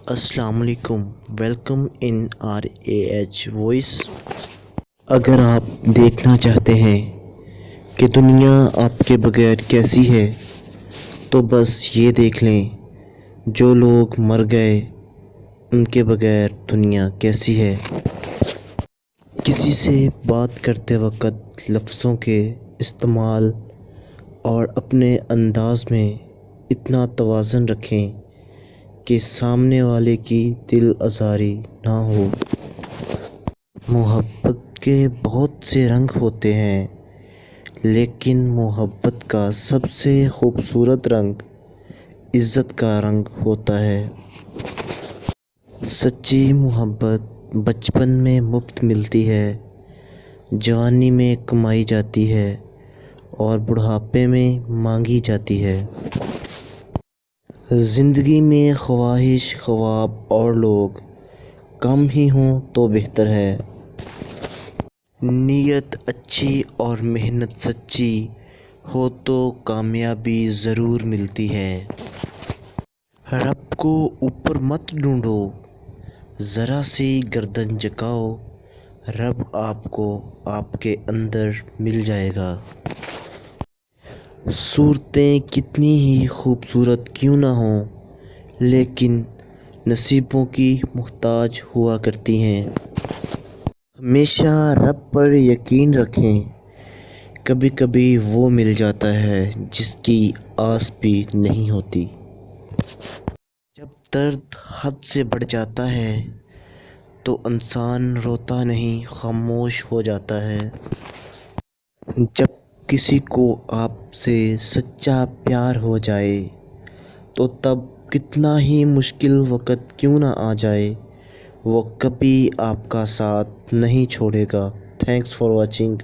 السلام علیکم، welcome in R A H voice. اگر آپ دیکھنا چاہتے ہیں کہ دنیا آپ کے بغیر کیسی ہے تو بس یہ دیکھ لیں، جو لوگ مر گئے ان کے بغیر دنیا کیسی ہے۔ کسی سے بات کرتے وقت لفظوں کے استعمال اور اپنے انداز میں اتنا توازن رکھیں کہ سامنے والے کی دل آزاری نہ ہو۔ محبت کے بہت سے رنگ ہوتے ہیں، لیکن محبت کا سب سے خوبصورت رنگ عزت کا رنگ ہوتا ہے۔ سچی محبت بچپن میں مفت ملتی ہے، جوانی میں کمائی جاتی ہے اور بڑھاپے میں مانگی جاتی ہے۔ زندگی میں خواہش، خواب اور لوگ کم ہی ہوں تو بہتر ہے۔ نیت اچھی اور محنت سچی ہو تو کامیابی ضرور ملتی ہے۔ رب کو اوپر مت ڈھونڈو، ذرا سی گردن جھکاؤ، رب آپ کو آپ کے اندر مل جائے گا۔ صورتیں کتنی ہی خوبصورت کیوں نہ ہوں، لیکن نصیبوں کی محتاج ہوا کرتی ہیں۔ ہمیشہ رب پر یقین رکھیں، کبھی کبھی وہ مل جاتا ہے جس کی آس بھی نہیں ہوتی۔ جب درد حد سے بڑھ جاتا ہے تو انسان روتا نہیں، خاموش ہو جاتا ہے۔ جب کسی کو آپ سے سچا پیار ہو جائے تو تب کتنا ہی مشکل وقت کیوں نہ آ جائے، وہ کبھی آپ کا ساتھ نہیں چھوڑے گا۔ Thanks for watching.